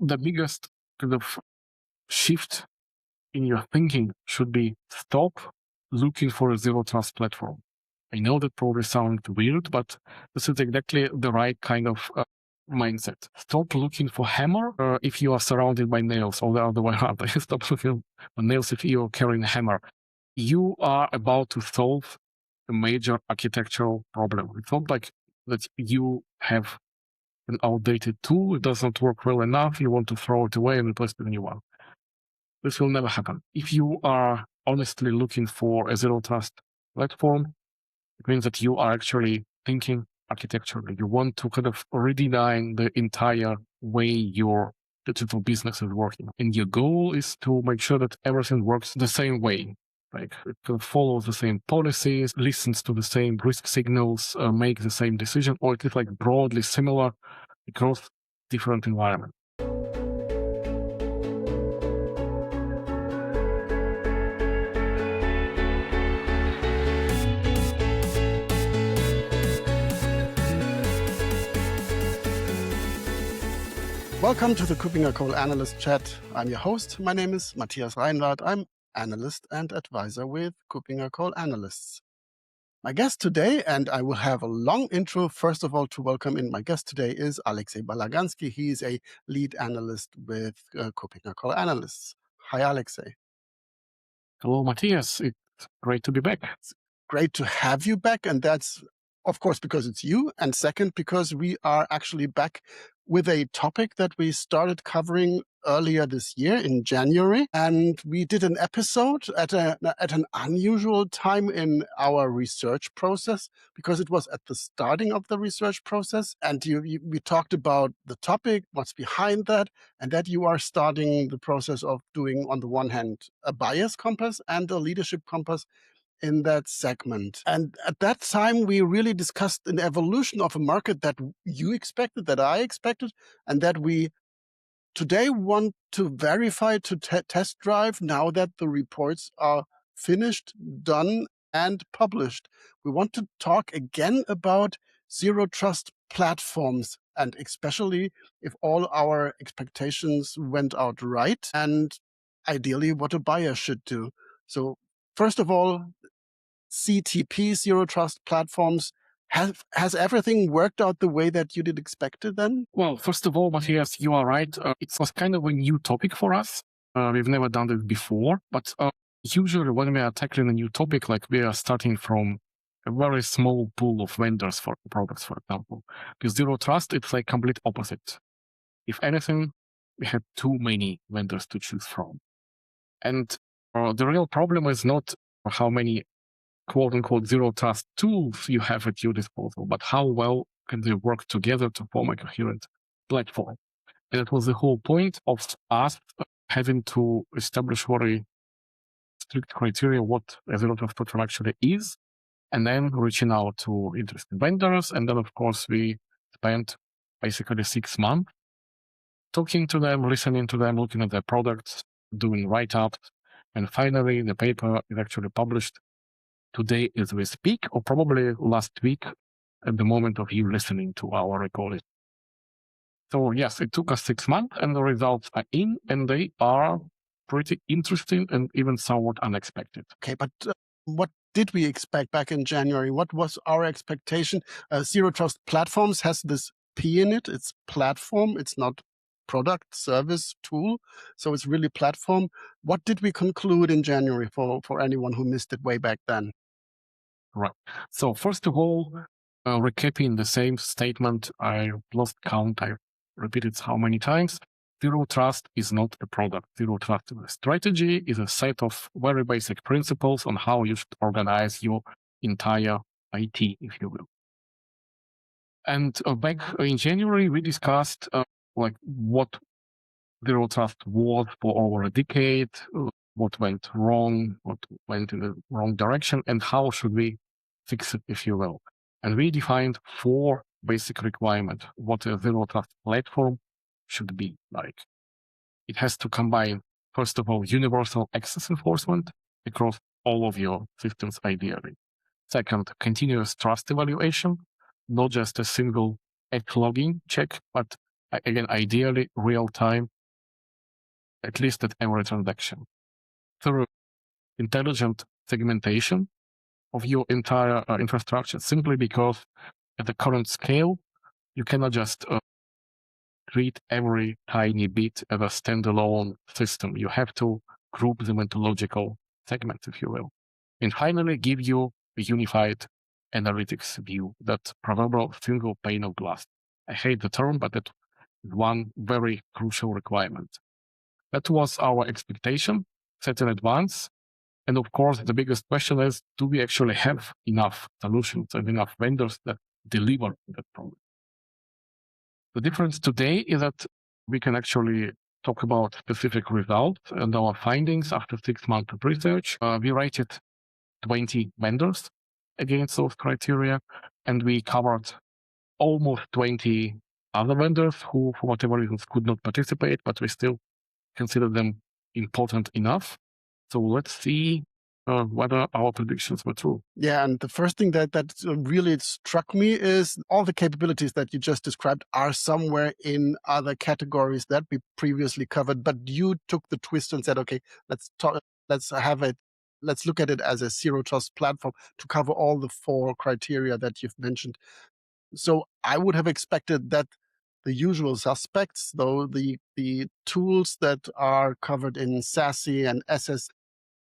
the biggest kind of shift in your thinking should be stop looking for a zero trust platform. I know that probably sounds weird, but this is exactly the right kind of mindset. Stop looking for hammer if you are surrounded by nails, or the other way around. Stop looking for nails if you are carrying a hammer. You are about to solve a major architectural problem. It's not like that you have an outdated tool, it does not work well enough, you want to throw it away and replace it with a new one. This will never happen. If you are honestly looking for a zero trust platform, it means that you are actually thinking architecturally. You want to kind of redesign the entire way your digital business is working. And your goal is to make sure that everything works the same way. Like it follows the same policies, listens to the same risk signals, make the same decision, or it is like broadly similar across different environments. Welcome to the KuppingerCole Analyst chat. I'm your host. My name is Matthias. I'm analyst and advisor with KuppingerCole Analysts. My guest today, and I will have a long intro, first of all, to welcome in my guest today is Alexei Balaganski. He is a lead analyst with KuppingerCole Analysts. Hi, Alexei. Hello, Matthias. It's great to be back. It's great to have you back, and that's, of course, because it's you, and second, because we are actually back with a topic that we started covering earlier this year in January. And we did an episode at an unusual time in our research process, because it was at the starting of the research process. And we talked about the topic, what's behind that, and that you are starting the process of doing, on the one hand, a buyer's compass and a leadership compass in that segment. And at that time, we really discussed an evolution of a market that you expected, that I expected, and that we today want to verify, to test drive now that the reports are finished, done, and published. We want to talk again about zero trust platforms, and especially if all our expectations went out right, and ideally what a buyer should do. So first of all, ZTP, zero trust platforms, has everything worked out the way that you did expect it then? Well, first of all, Matthias, you are right. It was kind of a new topic for us. We've never done this before, but usually when we are tackling a new topic, like we are starting from a very small pool of vendors for products, for example. With zero trust, it's like complete opposite. If anything, we had too many vendors to choose from. And the real problem is not how many quote-unquote zero trust tools you have at your disposal, but how well can they work together to form a coherent platform. And that was the whole point of us having to establish very strict criteria what a zero trust platform actually is, and then reaching out to interested vendors. And then, of course, we spent basically 6 months talking to them, listening to them, looking at their products, doing write-ups, and finally the paper is actually published today as we speak, or probably last week at the moment of you listening to our recording. So yes, it took us 6 months and the results are in, and they are pretty interesting and even somewhat unexpected. Okay, but what did we expect back in January? What was our expectation? Zero Trust Platforms has this P in it. It's platform. It's not product, service, tool. So it's really platform. What did we conclude in January for anyone who missed it way back then? Right. So first of all, recapping the same statement, I lost count. I repeated how many times. Zero trust is not a product. Zero trust is a strategy, is a set of very basic principles on how you should organize your entire IT, if you will. And back in January, we discussed like what zero trust was for over a decade, what went wrong, what went in the wrong direction, and how should we fix it, if you will. And we defined 4 basic requirements what a zero trust platform should be like. It has to combine, first of all, universal access enforcement across all of your systems, ideally. Second, continuous trust evaluation, not just a single edge logging check, but again, ideally real time, at least at every transaction. Through intelligent segmentation of your entire infrastructure, simply because at the current scale, you cannot just treat every tiny bit as a standalone system. You have to group them into logical segments, if you will. And finally, give you a unified analytics view, that proverbial single pane of glass. I hate the term, but that is one very crucial requirement. That was our expectation set in advance. And of course, the biggest question is, do we actually have enough solutions and enough vendors that deliver that problem? The difference today is that we can actually talk about specific results and our findings after 6 months of research. We rated 20 vendors against those criteria, and we covered almost 20 other vendors who, for whatever reasons, could not participate, but we still consider them important enough. So let's see whether our predictions were true. Yeah, and the first thing that really struck me is all the capabilities that you just described are somewhere in other categories that we previously covered, but you took the twist and said, okay, let's look at it as a zero trust platform to cover all the 4 criteria that you've mentioned. So I would have expected that the usual suspects, though, the tools that are covered in SASE and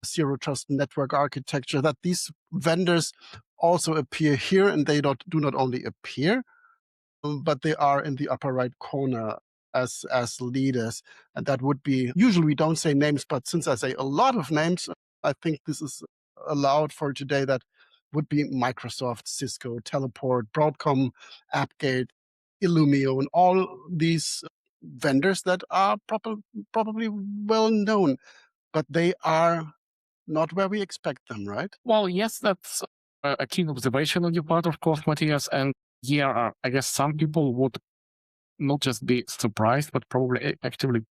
zero trust network architecture, that these vendors also appear here, and they do not only appear, but they are in the upper right corner as leaders. And that would be, usually we don't say names, but since I say a lot of names, I think this is allowed for today. That would be Microsoft, Cisco, Teleport, Broadcom, AppGate, Illumio, and all these vendors that are probably well known, but they are not where we expect them, right? Well, yes, that's a keen observation on your part, of course, Matthias. And yeah, I guess some people would not just be surprised, but probably actually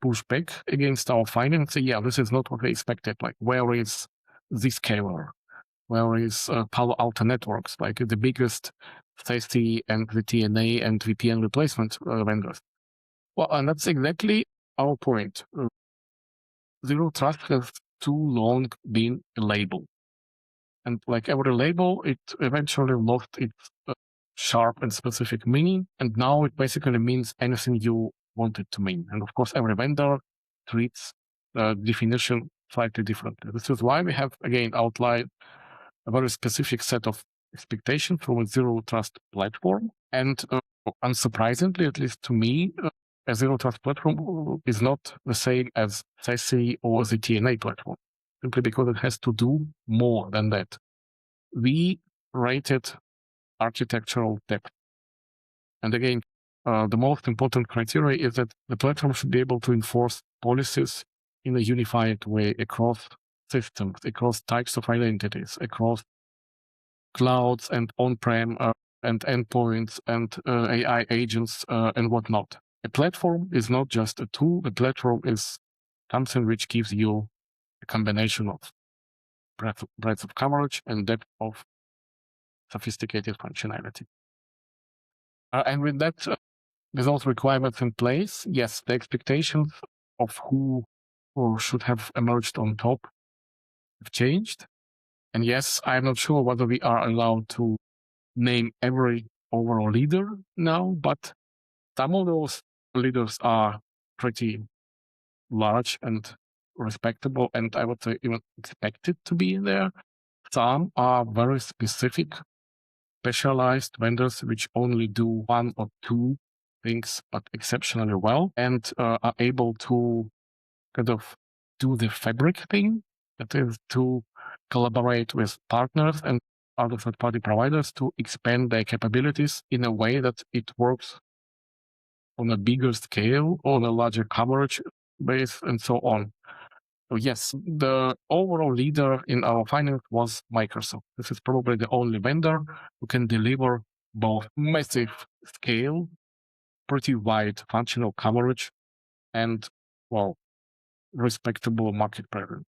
push back against our findings. So, yeah, this is not what we expected. Like, where is Zscaler? Where is Palo Alto Networks, like the biggest SASE and the TNA and VPN replacement vendors? Well, and that's exactly our point. Zero Trust has too long been a label. And like every label, it eventually lost its sharp and specific meaning. And now it basically means anything you want it to mean. And of course, every vendor treats the definition slightly differently. This is why we have, again, outlined a very specific set of expectations from a zero trust platform. And unsurprisingly, at least to me, a zero trust platform is not the same as SASE or the TNA platform, simply because it has to do more than that. We rated architectural depth. And again, the most important criteria is that the platform should be able to enforce policies in a unified way across systems, across types of identities, across clouds and on-prem and endpoints and AI agents and whatnot. A platform is not just a tool. A platform is something which gives you a combination of breadth of coverage and depth of sophisticated functionality. And with that, with those requirements in place, yes, the expectations of who should have emerged on top have changed. And yes, I'm not sure whether we are allowed to name every overall leader now, but some of those leaders are pretty large and respectable, and I would say even expected to be there. Some are very specific, specialized vendors which only do 1 or 2 things, but exceptionally well, and are able to kind of do the fabric thing, that is to collaborate with partners and other third-party providers to expand their capabilities in a way that it works on a bigger scale, on a larger coverage base, and so on. So yes, the overall leader in our findings was Microsoft. This is probably the only vendor who can deliver both massive scale, pretty wide functional coverage, and, well, respectable market presence.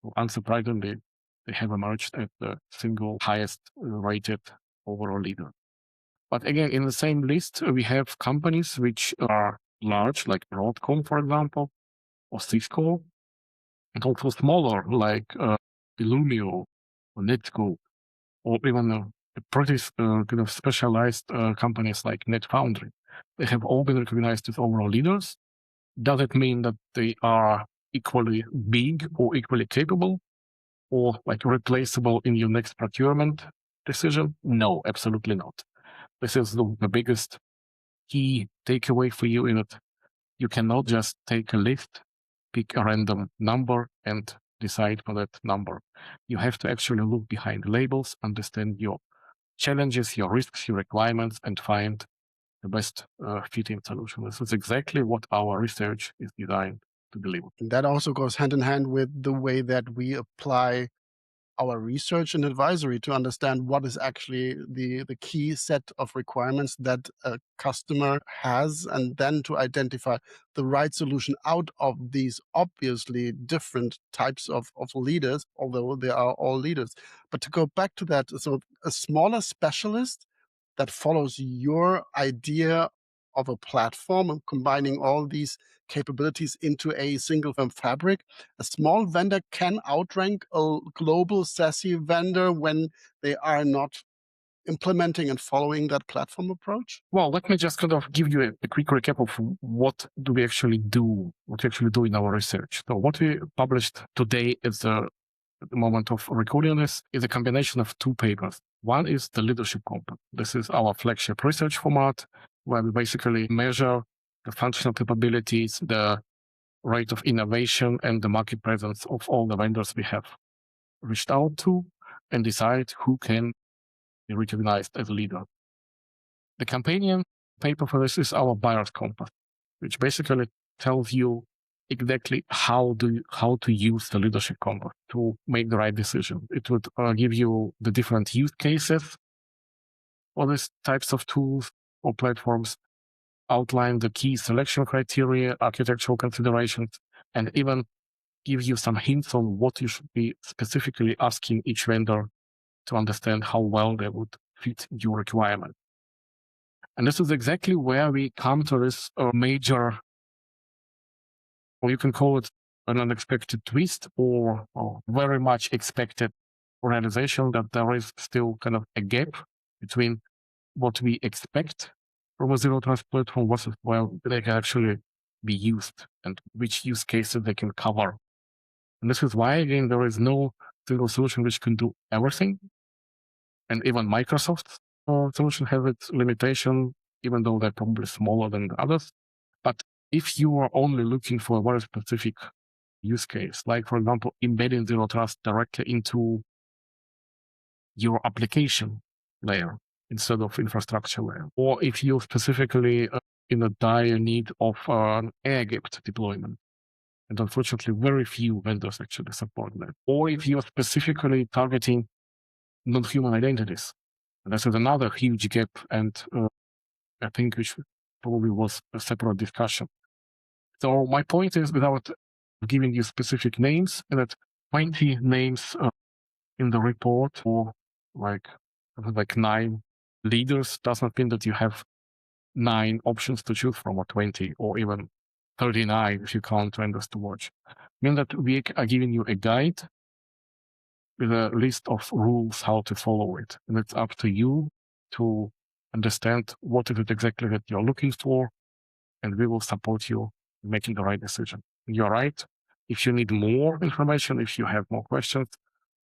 So unsurprisingly, they have emerged as the single highest rated overall leader. But again, in the same list, we have companies which are large, like Broadcom, for example, or Cisco, and also smaller, like Illumio or Netco, or even pretty kind of specialized companies like NetFoundry. They have all been recognized as overall leaders. Does it mean that they are equally big or equally capable or like replaceable in your next procurement decision? No, absolutely not. This is the biggest key takeaway for you in it. You cannot just take a list, pick a random number and decide for that number. You have to actually look behind the labels, understand your challenges, your risks, your requirements, and find the best fitting solution. This is exactly what our research is designed to deliver. And that also goes hand in hand with the way that we apply our research and advisory to understand what is actually the key set of requirements that a customer has, and then to identify the right solution out of these obviously different types of leaders, although they are all leaders. But to go back to that, so a smaller specialist that follows your idea of a platform and combining all these capabilities into a single fabric, a small vendor can outrank a global SASE vendor when they are not implementing and following that platform approach? Well, let me just kind of give you a quick recap of what do we actually do, what we actually do in our research. So what we published today is at the moment of recording this is a combination of two papers. One is the leadership compass. This is our flagship research format where we basically measure the functional capabilities, the rate of innovation, and the market presence of all the vendors we have reached out to and decide who can be recognized as a leader. The companion paper for this is our buyer's compass, which basically tells you exactly how to use the leadership compass to make the right decision. It would give you the different use cases for these types of tools or platforms, outline the key selection criteria, architectural considerations, and even give you some hints on what you should be specifically asking each vendor to understand how well they would fit your requirement. And this is exactly where we come to this major, or you can call it an unexpected twist, or very much expected realization that there is still kind of a gap between what we expect from a zero trust platform versus well they can actually be used and which use cases they can cover. And this is why, again, there is no single solution which can do everything. And even Microsoft's solution has its limitation, even though they're probably smaller than the others. But if you are only looking for a very specific use case, like, for example, embedding zero trust directly into your application layer instead of infrastructure layer, or if you're specifically in a dire need of an air-gapped deployment, and unfortunately, very few vendors actually support that, or if you're specifically targeting non-human identities, and this is another huge gap, and I think which probably was a separate discussion. So my point is, without giving you specific names, that 20 names in the report, or like 9 leaders, does not mean that you have 9 options to choose from, or 20, or even 39 if you count vendors to watch. I mean that we are giving you a guide with a list of rules how to follow it. And it's up to you to understand what is it exactly that you're looking for, and we will support you in making the right decision. You're right. If you need more information, if you have more questions,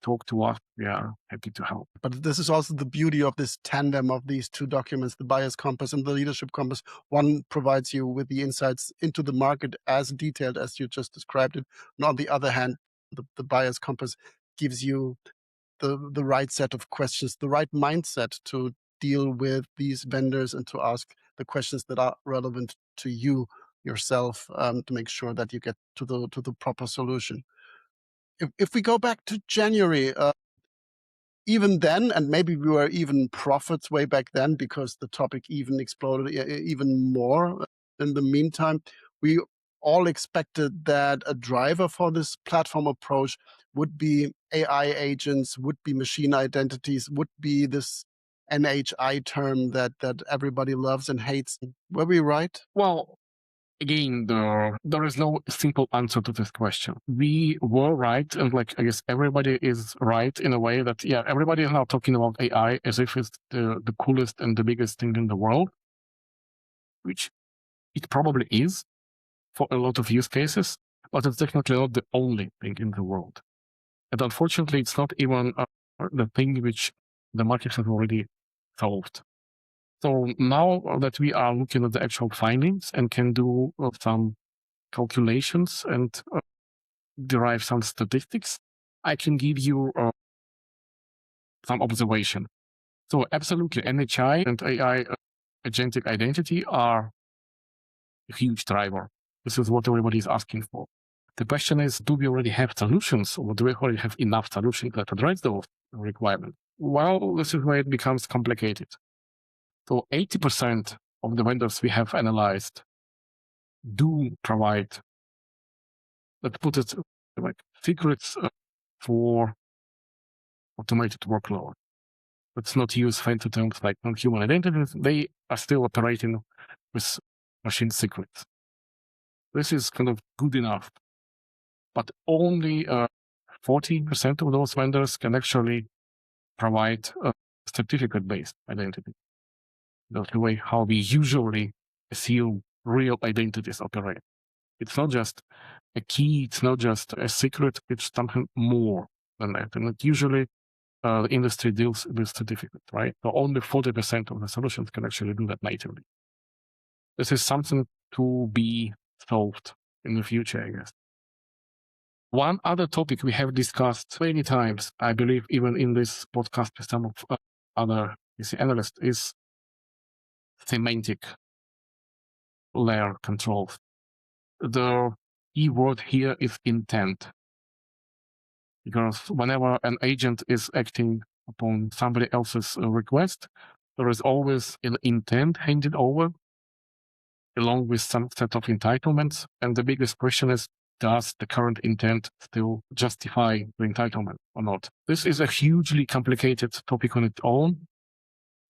talk to us. We are happy to help. But this is also the beauty of this tandem of these two documents, the buyer's compass and the leadership compass. One provides you with the insights into the market as detailed as you just described it. And on the other hand, the buyer's compass gives you the right set of questions, the right mindset to deal with these vendors and to ask the questions that are relevant to you yourself, to make sure that you get to the proper solution. If we go back to January, even then, and maybe we were even prophets way back then because the topic even exploded even more in the meantime, we all expected that a driver for this platform approach would be AI agents, would be machine identities, would be this NHI term that everybody loves and hates. Were we right? Well, again, there is no simple answer to this question. We were right, and I guess everybody is right in a way that, yeah, everybody is now talking about AI as if it's the coolest and the biggest thing in the world, which it probably is for a lot of use cases, but it's definitely not the only thing in the world. And unfortunately, it's not even the thing which the market has already solved. So now that we are looking at the actual findings and can do some calculations and derive some statistics, I can give you some observation. So absolutely, NHI and AI agentic identity are a huge driver. This is what everybody is asking for. The question is, do we already have solutions, or do we already have enough solutions that address those requirements? Well, this is where it becomes complicated. So 80% of the vendors we have analyzed do provide, let's put it secrets for automated workload. Let's not use fancy terms like non-human identities. They are still operating with machine secrets. This is kind of good enough, but only 40% of those vendors can actually provide a certificate-based identity. That's the way how we usually assume real identities operate. It's not just a key, it's not just a secret, it's something more than that. And it usually the industry deals with certificates, right? So only 40% of the solutions can actually do that natively. This is something to be solved in the future, I guess. One other topic we have discussed many times, I believe even in this podcast with some of other analysts, is semantic layer controls. The key word here is intent. Because whenever an agent is acting upon somebody else's request, there is always an intent handed over along with some set of entitlements. And the biggest question is, does the current intent still justify the entitlement or not? This is a hugely complicated topic on its own,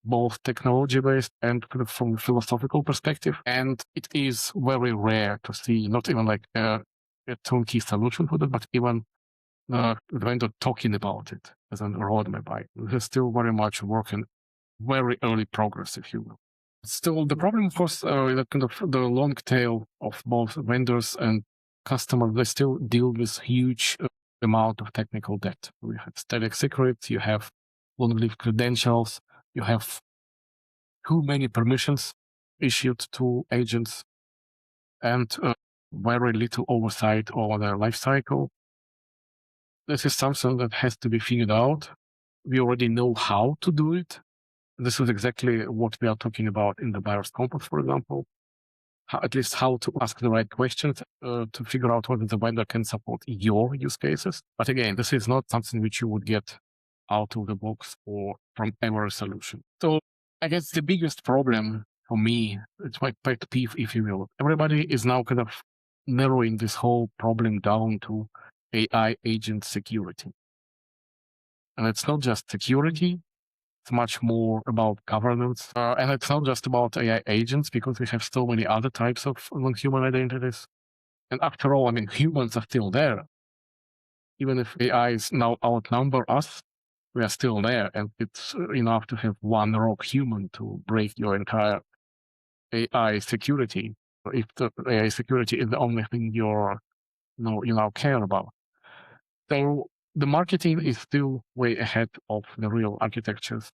both technology-based and kind of from a philosophical perspective. And it is very rare to see not even a turnkey solution for that, but even the vendor talking about it as a roadmap. This is still very much work in very early progress, if you will. Still, the problem, of course, that kind of the long tail of both vendors and customers, they still deal with huge amount of technical debt. We have static secrets, you have long-lived credentials, you have too many permissions issued to agents, and very little oversight over their life cycle. This is something that has to be figured out. We already know how to do it. This is exactly what we are talking about in the buyer's compass, for example. At least how to ask the right questions to figure out whether the vendor can support your use cases. But again, this is not something which you would get out of the box or from every solution. So I guess the biggest problem for me, it's my pet peeve, if you will. Everybody is now kind of narrowing this whole problem down to AI agent security. And it's not just security, it's much more about governance. And it's not just about AI agents, because we have so many other types of non-human identities. And after all, humans are still there. Even if AIs now outnumber us, we are still there. And it's enough to have one rogue human to break your entire AI security, if the AI security is the only thing you now care about. So the marketing is still way ahead of the real architectures.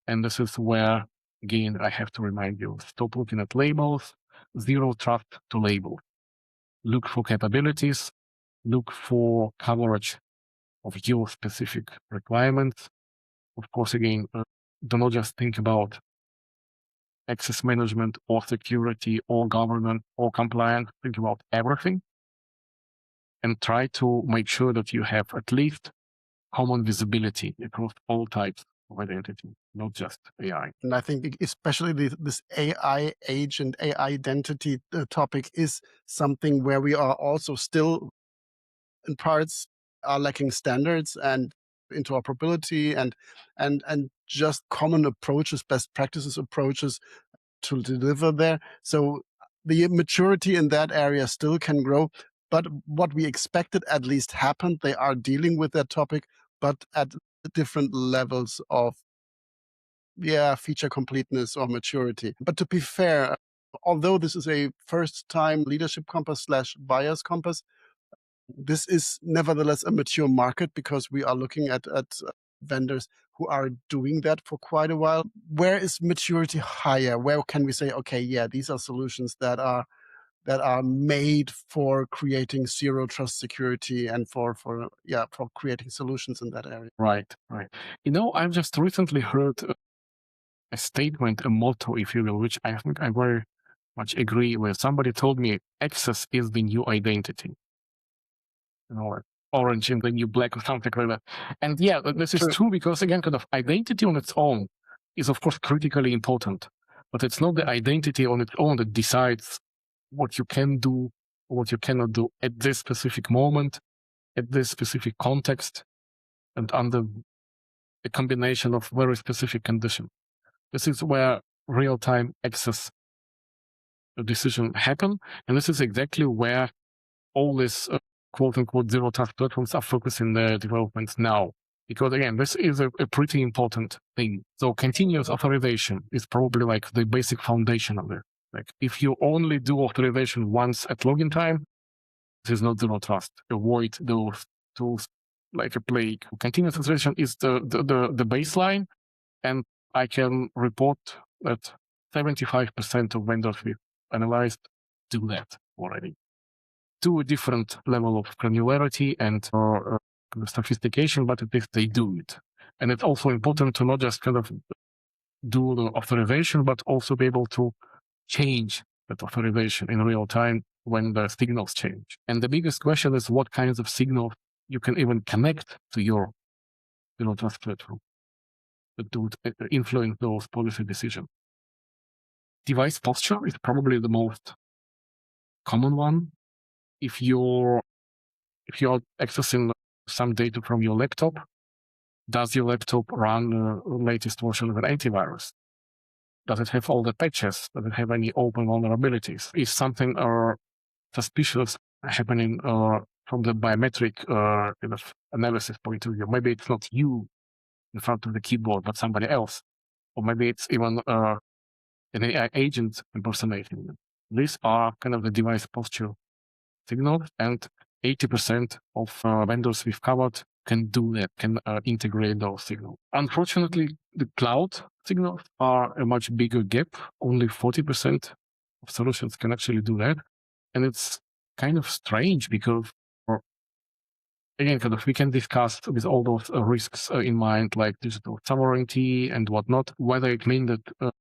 And this is where, again, I have to remind you, stop looking at labels, zero trust to labels. Look for capabilities, look for coverage of your specific requirements. Of course, again, do not just think about access management or security or governance or compliance. Think about everything and try to make sure that you have at least common visibility across all types of identity, not just AI. And I think especially this AI agent, AI identity topic is something where we are also still in parts are lacking standards and interoperability and just common approaches, best practices approaches to deliver there. So the maturity in that area still can grow. But what we expected at least happened. They are dealing with that topic, but at different levels of feature completeness or maturity. But to be fair, although this is a first-time leadership compass / buyers compass, this is nevertheless a mature market because we are looking at vendors who are doing that for quite a while. Where is maturity higher? Where can we say, okay, yeah, these are solutions that are made for creating zero trust security and for creating solutions in that area. Right. I've just recently heard a statement, a motto, if you will, which I think I very much agree with. Somebody told me access is the new identity. Like orange and the new black or something like that. And this is true because, again, kind of identity on its own is, of course, critically important. But it's not the identity on its own that decides what you can do or what you cannot do at this specific moment, at this specific context, and under a combination of very specific conditions. This is where real-time access decision happen, and this is exactly where all these quote-unquote zero-trust platforms are focusing their developments now. Because again, this is a pretty important thing. So continuous authorization is probably like the basic foundation of it. Like if you only do authorization once at login time, this is not zero trust. Avoid those tools like a plague. Continuous authorization is the baseline, and I can report that 75% of vendors we've analyzed do that already. To a different level of granularity and sophistication, but at least they do it. And it's also important to not just kind of do the authorization, but also be able to change that authorization in real time when the signals change. And the biggest question is what kinds of signals you can even connect to your zero trust platform that would influence those policy decisions. Device posture is probably the most common one. If you're accessing some data from your laptop, does your laptop run the latest version of an antivirus? Does it have all the patches? Does it have any open vulnerabilities? Is something suspicious happening from the biometric kind of analysis point of view? Maybe it's not you in front of the keyboard, but somebody else. Or maybe it's even an AI agent impersonating them. These are kind of the device posture signals, and 80% of vendors we've covered can do that, can integrate those signals. Unfortunately, the cloud signals are a much bigger gap. Only 40% of solutions can actually do that. And it's kind of strange because, again, kind of we can discuss with all those risks in mind, like digital sovereignty and whatnot, whether it means that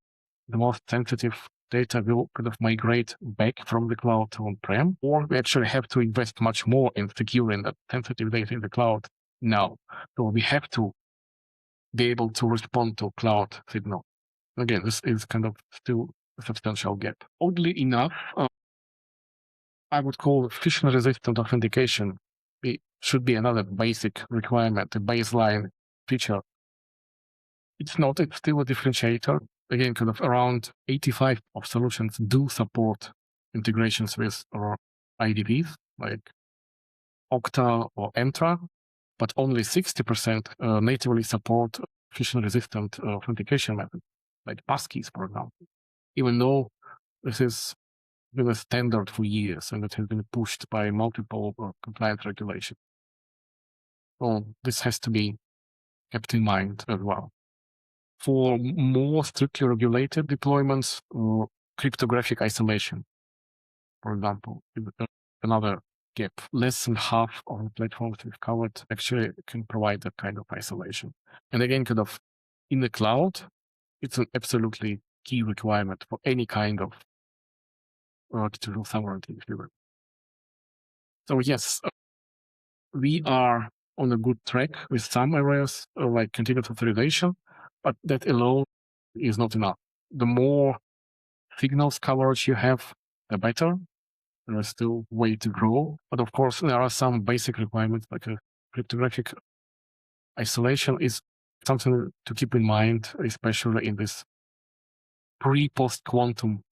the most sensitive data will kind of migrate back from the cloud to on-prem, or we actually have to invest much more in securing that sensitive data in the cloud now. So we have to be able to respond to cloud signal. Again, this is kind of still a substantial gap. Oddly enough, I would call phishing-resistant authentication. It should be another basic requirement, a baseline feature. It's not, it's still a differentiator. Again, kind of around 85 of solutions do support integrations with IDPs like Okta or Entra, but only 60% natively support phishing-resistant authentication methods, like passkeys, for example, even though this has been a standard for years and it has been pushed by multiple compliance regulations. So this has to be kept in mind as well. For more strictly regulated deployments, cryptographic isolation, for example, is another gap. Less than half of the platforms we've covered actually can provide that kind of isolation. And again, kind of in the cloud, it's an absolutely key requirement for any kind of digital sovereignty, if you will. So yes, we are on a good track with some areas like continuous authorization, but that alone is not enough. The more signals coverage you have, the better. There is still way to grow, but of course there are some basic requirements like a cryptographic isolation is something to keep in mind, especially in this pre-post-quantum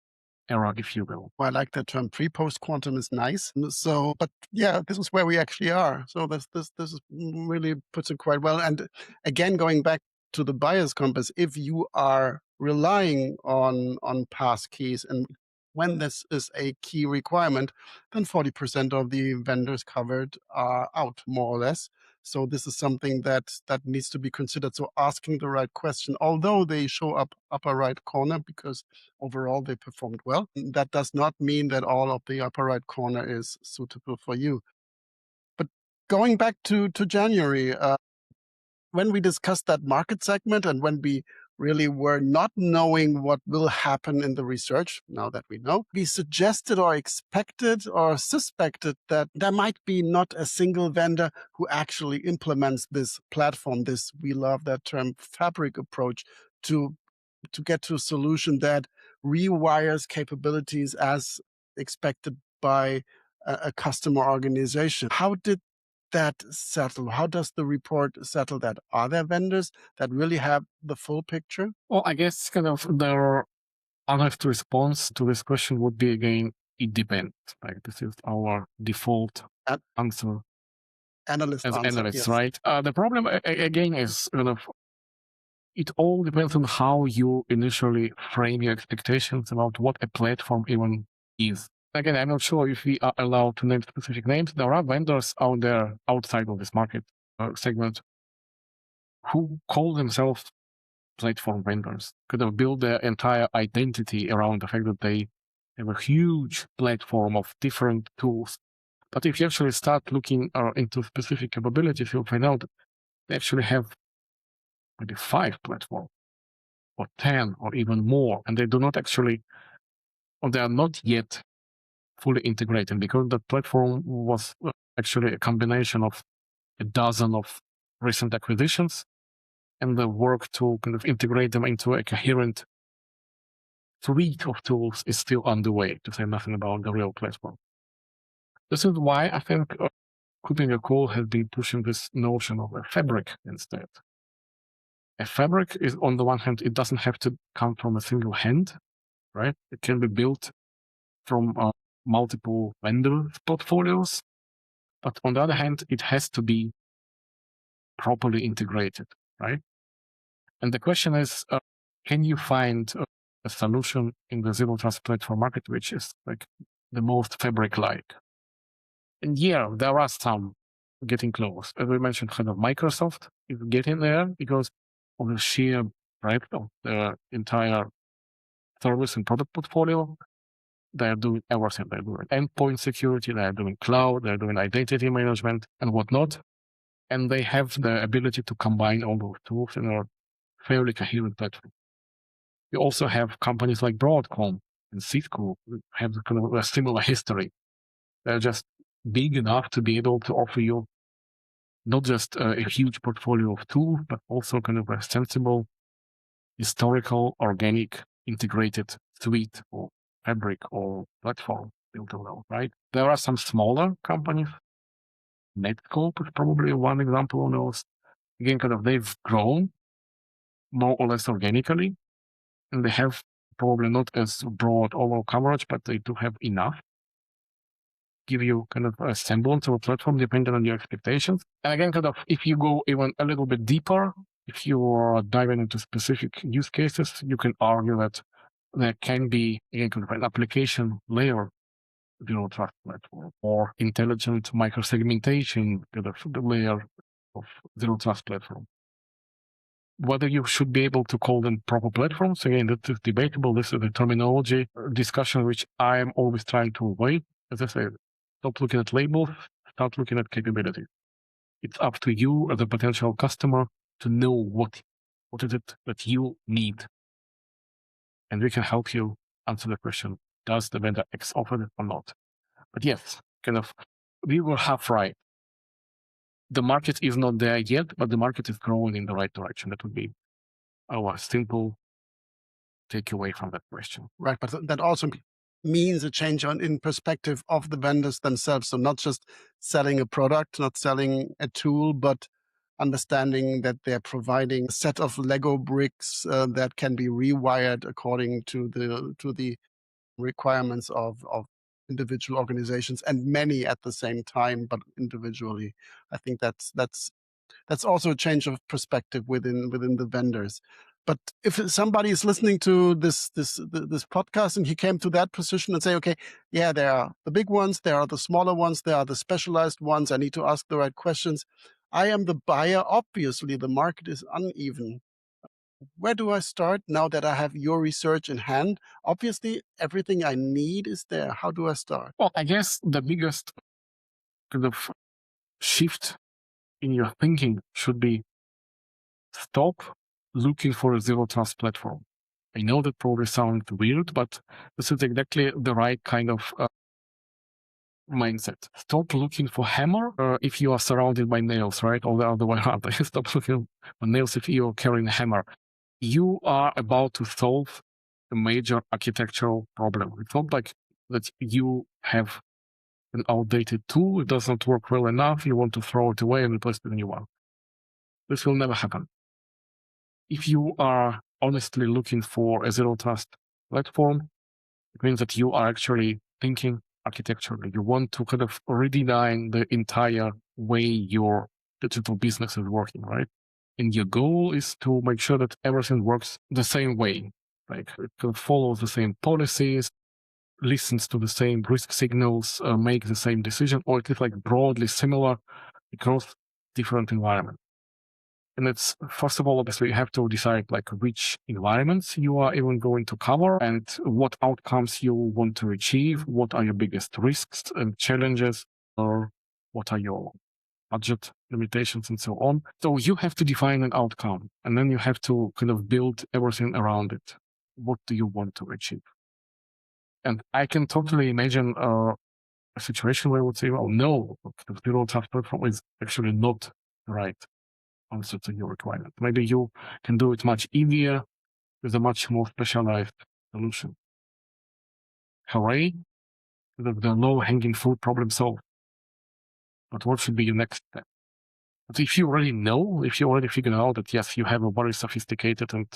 era, if you will. Well, I like that term. Pre-post quantum is nice. So, but yeah, this is where we actually are. So this is really puts it quite well. And again, going back to the buyer's compass, if you are relying on pass keys, and when this is a key requirement, then 40% of the vendors covered are out, more or less. So this is something that needs to be considered. So asking the right question, although they show up upper right corner because overall they performed well, that does not mean that all of the upper right corner is suitable for you. But going back to January, when we discussed that market segment and when we really were not knowing what will happen in the research, now that we know, we suggested or expected or suspected that there might be not a single vendor who actually implements this platform, this, we love that term, fabric approach to get to a solution that rewires capabilities as expected by a customer organization. How did that settle? How does the report settle that? Are there vendors that really have the full picture? Well, I guess kind of their honest response to this question would be, again, it depends. Like, this is our default answer Analyst as answer, analysts, yes. right? The problem, again, is kind of it all depends on how you initially frame your expectations about what a platform even is. Again, I'm not sure if we are allowed to name specific names. There are vendors out there outside of this market segment who call themselves platform vendors, could have built their entire identity around the fact that they have a huge platform of different tools. But if you actually start looking into specific capabilities, you'll find out they actually have maybe 5 platforms or 10 or even more, and they do not actually, or they are not yet fully integrated, because that platform was actually a combination of a dozen of recent acquisitions, and the work to kind of integrate them into a coherent suite of tools is still underway, to say nothing about the real platform. This is why I think KuppingerCole has been pushing this notion of a fabric instead. A fabric is, on the one hand, it doesn't have to come from a single hand, right? It can be built from multiple vendor portfolios, but on the other hand, it has to be properly integrated, right? And the question is, can you find a solution in the zero trust platform market which is like the most fabric-like? And yeah, there are some getting close. As we mentioned, kind of Microsoft is getting there because of the sheer breadth of the entire service and product portfolio. They are doing everything. They're doing endpoint security, they're doing cloud, they're doing identity management and whatnot. And they have the ability to combine all those tools in a fairly coherent platform. You also have companies like Broadcom and Cisco who have kind of a similar history. They're just big enough to be able to offer you not just a huge portfolio of tools, but also kind of a sensible, historical, organic, integrated suite or fabric or platform built around, right? There are some smaller companies. Netscope is probably one example of those. Again, kind of they've grown more or less organically, and they have probably not as broad overall coverage, but they do have enough give you kind of a semblance of a platform depending on your expectations. And again, kind of if you go even a little bit deeper, if you are diving into specific use cases, you can argue that there can be again kind of an application layer zero trust platform or intelligent microsegmentation kind of the layer of zero trust platform. Whether you should be able to call them proper platforms, again, that is debatable. This is a terminology discussion which I am always trying to avoid. As I said, stop looking at labels, start looking at capabilities. It's up to you as a potential customer to know what is it that you need. And we can help you answer the question, does the vendor X offer it or not? But yes, kind of, we were half right. The market is not there yet, but the market is growing in the right direction. That would be our simple takeaway from that question. Right, but that also means a change in perspective of the vendors themselves. So not just selling a product, not selling a tool, but understanding that they're providing a set of Lego bricks that can be rewired according to the requirements of individual organizations, and many at the same time, but individually. I think that's also a change of perspective within the vendors. But if somebody is listening to this podcast and he came to that position and say, okay, yeah, there are the big ones, there are the smaller ones, there are the specialized ones, I need to ask the right questions. I am the buyer. Obviously, the market is uneven. Where do I start now that I have your research in hand? Obviously, everything I need is there. How do I start? Well, I guess the biggest kind of shift in your thinking should be stop looking for a zero trust platform. I know that probably sounds weird, but this is exactly the right kind of mindset. Stop looking for hammer if you are surrounded by nails, right? Or the other way around. Stop looking for nails if you are carrying a hammer. You are about to solve a major architectural problem. It's not like that you have an outdated tool, it does not work well enough, you want to throw it away and replace it with a new one. This will never happen. If you are honestly looking for a zero trust platform, it means that you are actually thinking architecturally. You want to kind of redesign the entire way your digital business is working, right? And your goal is to make sure that everything works the same way. Like it follows the same policies, listens to the same risk signals, make the same decision, or at least like broadly similar across different environments. And it's, first of all, obviously you have to decide like which environments you are even going to cover and what outcomes you want to achieve, what are your biggest risks and challenges, or what are your budget limitations and so on. So you have to define an outcome and then you have to kind of build everything around it. What do you want to achieve? And I can totally imagine a situation where I would say, well, no, the zero trust platform is actually not the right answer to your requirement. Maybe you can do it much easier with a much more specialized solution. Hooray, the low-hanging fruit problem solved. But what should be your next step? But if you already know, if you already figured out that, yes, you have a very sophisticated and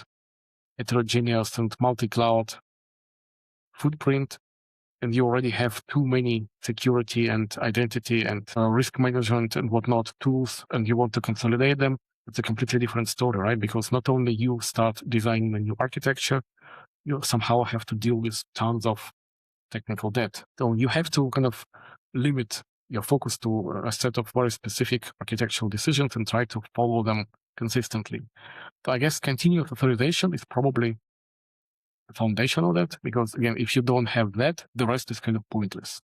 heterogeneous and multi-cloud footprint, and you already have too many security and identity and risk management and whatnot tools, and you want to consolidate them, it's a completely different story, right? Because not only you start designing a new architecture, you somehow have to deal with tons of technical debt. So you have to kind of limit your focus to a set of very specific architectural decisions and try to follow them consistently. So I guess continuous authorization is probably the foundation of that, because again, if you don't have that, the rest is kind of pointless.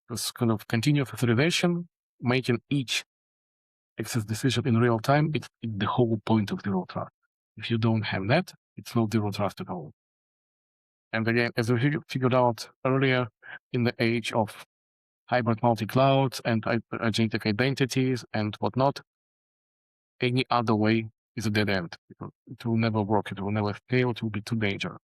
Because kind of continuous authorization, making each access decision in real time, it's the whole point of zero trust. If you don't have that, it's not zero trust at all. And again, as we figured out earlier, in the age of hybrid multi-clouds and agentic identities and whatnot, any other way is a dead end. It will never work. It will never scale. It will be too dangerous.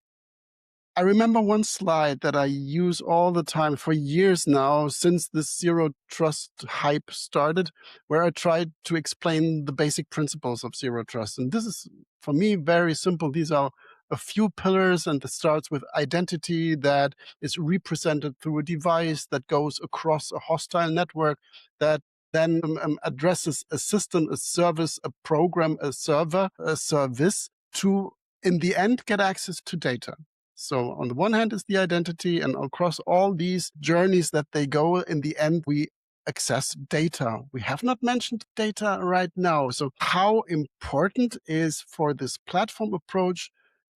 I remember one slide that I use all the time for years now, since this zero trust hype started, where I tried to explain the basic principles of zero trust. And this is, for me, very simple. These are a few pillars, and it starts with identity that is represented through a device that goes across a hostile network, that then addresses a system, a service, a program, a server, a service to, in the end, get access to data. So on the one hand is the identity, and across all these journeys that they go, in the end, we access data. We have not mentioned data right now. So how important is, for this platform approach,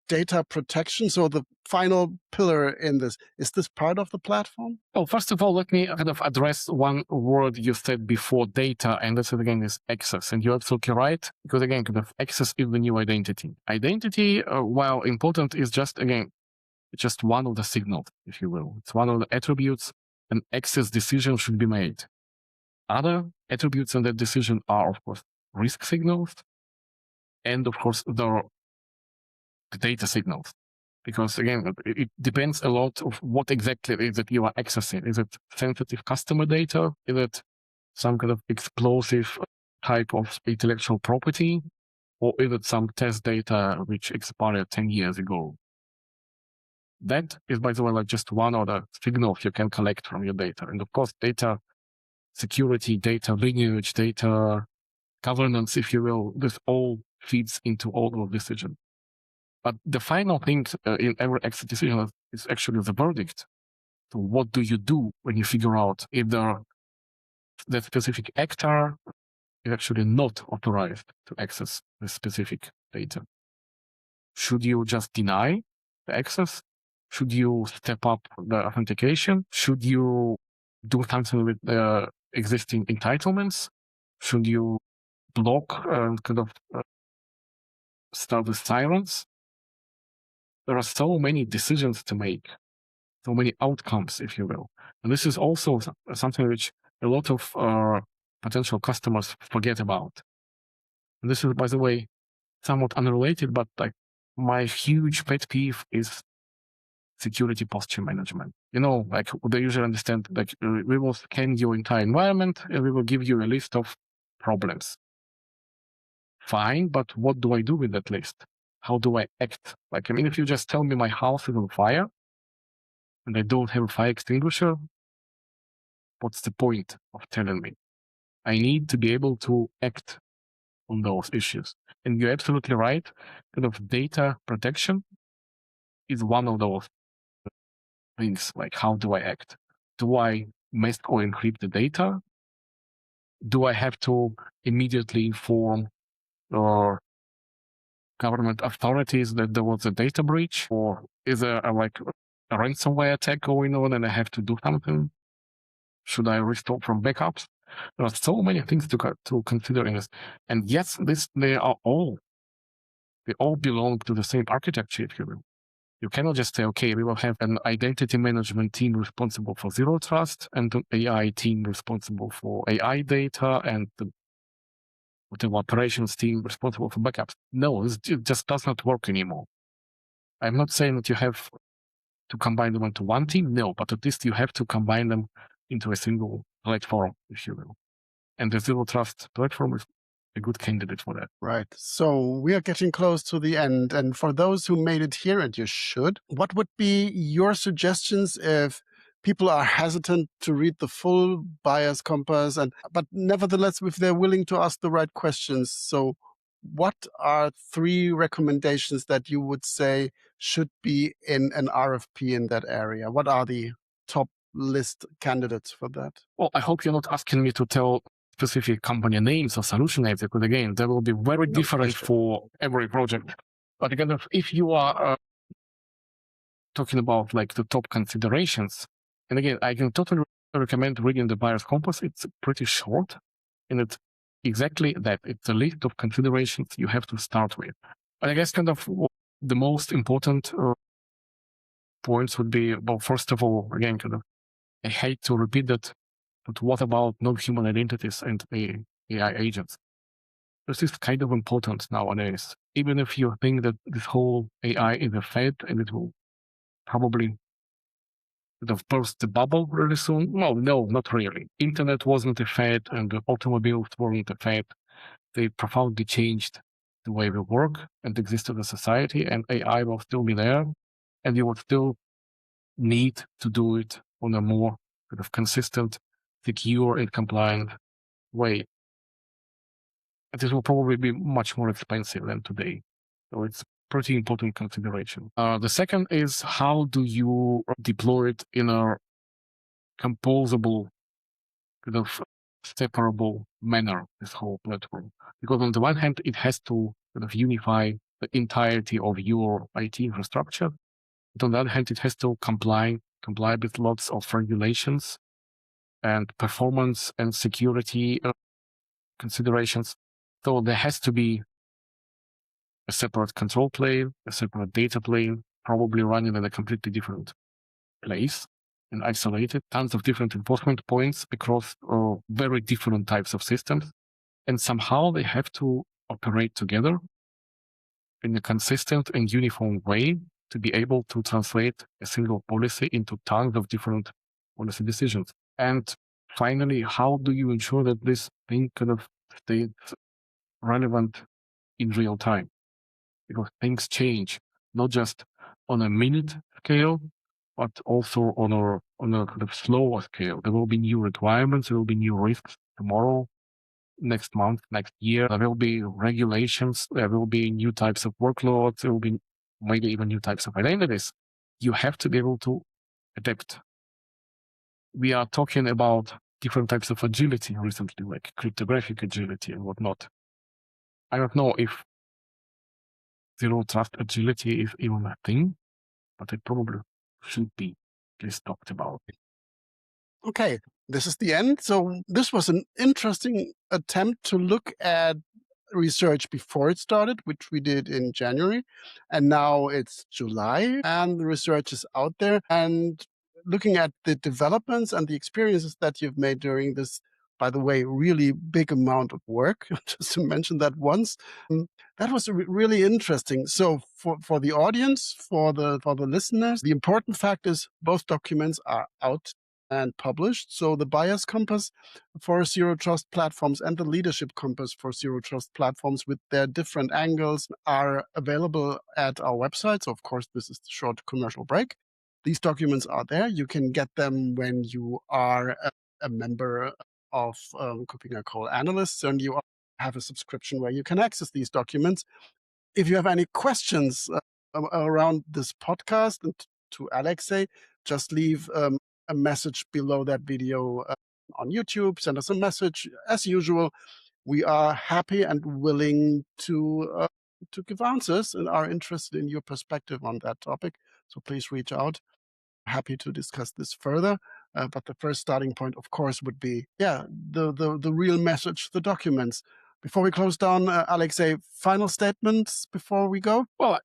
data protection? So the final pillar in this, is this part of the platform? Well, first of all, let me kind of address one word you said before, data, and this again is access. And you're absolutely right, because again, kind of access is the new identity. Identity, while important, is just, again, it's just one of the signals, if you will. It's one of the attributes an access decision should be made. Other attributes in that decision are, of course, risk signals and, of course, the data signals. Because, again, it depends a lot of what exactly it is that you are accessing. Is it sensitive customer data? Is it some kind of explosive type of intellectual property, or is it some test data which expired 10 years ago? That is, by the way, like just one of the signals you can collect from your data. And of course, data security, data lineage, data governance, if you will, this all feeds into all of decisions. But the final thing in every exit decision is actually the verdict. So what do you do when you figure out if that specific actor is actually not authorized to access the specific data? Should you just deny the access? Should you step up the authentication? Should you do something with the existing entitlements? Should you block and start the sirens? There are so many decisions to make, so many outcomes, if you will. And this is also something which a lot of potential customers forget about. And this is, by the way, somewhat unrelated, but like my huge pet peeve is security posture management. Like they usually understand, like we will scan your entire environment and we will give you a list of problems. Fine, but what do I do with that list? How do I act? Like, if you just tell me my house is on fire and I don't have a fire extinguisher, what's the point of telling me? I need to be able to act on those issues. And you're absolutely right. Data protection is one of those things. Like, how do I act? Do I mask or encrypt the data? Do I have to immediately inform or government authorities that there was a data breach, or is there a ransomware attack going on and I have to do something? Should I restore from backups? There are so many things to consider in this. And yes, they all belong to the same architecture, if you will. You cannot just say, okay, we will have an identity management team responsible for zero trust and an AI team responsible for AI data and the operations team responsible for backups. No, it just does not work anymore. I'm not saying that you have to combine them into one team, no, but at least you have to combine them into a single platform, if you will. And the zero trust platform is a good candidate for that. Right. So we are getting close to the end. And for those who made it here, and you should, what would be your suggestions if people are hesitant to read the full buyer's compass, but nevertheless, if they're willing to ask the right questions? So what are 3 recommendations that you would say should be in an RFP in that area? What are the top list candidates for that? Well, I hope you're not asking me to tell specific company names or solution names, because again, they will be very different for every project. But again, if you are talking about like the top considerations, and again, I can totally recommend reading the buyer's compass. It's pretty short, and it's exactly that. It's a list of considerations you have to start with. But I guess the most important points would be, well, first of all, again, I hate to repeat that, but what about non-human identities and AI agents? This is kind of important nowadays. Even if you think that this whole AI is a fad and it will probably burst the bubble really soon. Well, no, not really. Internet wasn't a fad and the automobiles weren't a fad. They profoundly changed the way we work and exist as a society, and AI will still be there, and you will still need to do it on a more consistent, secure, and compliant way. And this will probably be much more expensive than today. So it's pretty important consideration. The second is, how do you deploy it in a composable, separable manner, this whole platform? Because on the one hand, it has to unify the entirety of your IT infrastructure. But on the other hand, it has to comply with lots of regulations and performance and security considerations. So there has to be a separate control plane, a separate data plane, probably running in a completely different place and isolated, tons of different enforcement points across very different types of systems. And somehow they have to operate together in a consistent and uniform way to be able to translate a single policy into tons of different policy decisions. And finally, how do you ensure that this thing stay relevant in real time, because things change, not just on a minute scale, but also on a kind of slower scale. There will be new requirements, there will be new risks tomorrow, next month, next year. There will be regulations, there will be new types of workloads, there will be maybe even new types of identities. You have to be able to adapt. We are talking about different types of agility recently, like cryptographic agility and whatnot. I don't know if zero trust agility is even a thing, but it probably should be at least talked about. Okay, this is the end. So this was an interesting attempt to look at research before it started, which we did in January. And now it's July and the research is out there. And looking at the developments and the experiences that you've made during this, by the way, really big amount of work, just to mention that once, that was really interesting. So for the audience, for the listeners, the important fact is both documents are out and published. So the Buyers Compass for Zero Trust platforms and the Leadership Compass for Zero Trust platforms with their different angles are available at our website. So of course, this is the short commercial break. These documents are there. You can get them when you are a member of KuppingerCole Analysts, and you have a subscription where you can access these documents. If you have any questions around this podcast and to Alexei, just leave a message below that video on YouTube. Send us a message. As usual, we are happy and willing to give answers and are interested in your perspective on that topic. So please reach out. Happy to discuss this further. But the first starting point, of course, would be, the real message, the documents. Before we close down, Alexei, final statements before we go? Well,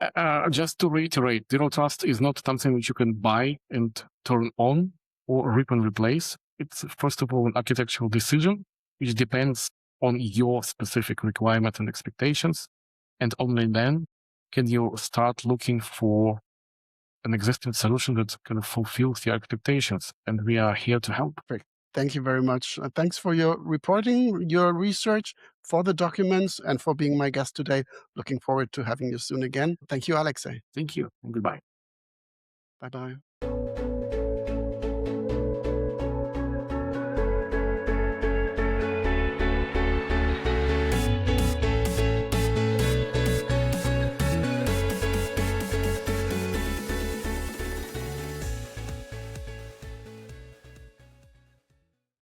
just to reiterate, Zero Trust is not something which you can buy and turn on or rip and replace. It's, first of all, an architectural decision, which depends on your specific requirements and expectations. And only then can you start looking for an existing solution that kind of fulfills your expectations. And we are here to help. Perfect. Thank you very much. Thanks for your reporting, your research, for the documents, and for being my guest today. Looking forward to having you soon again. Thank you, Alexei. Thank you, and goodbye. Bye-bye.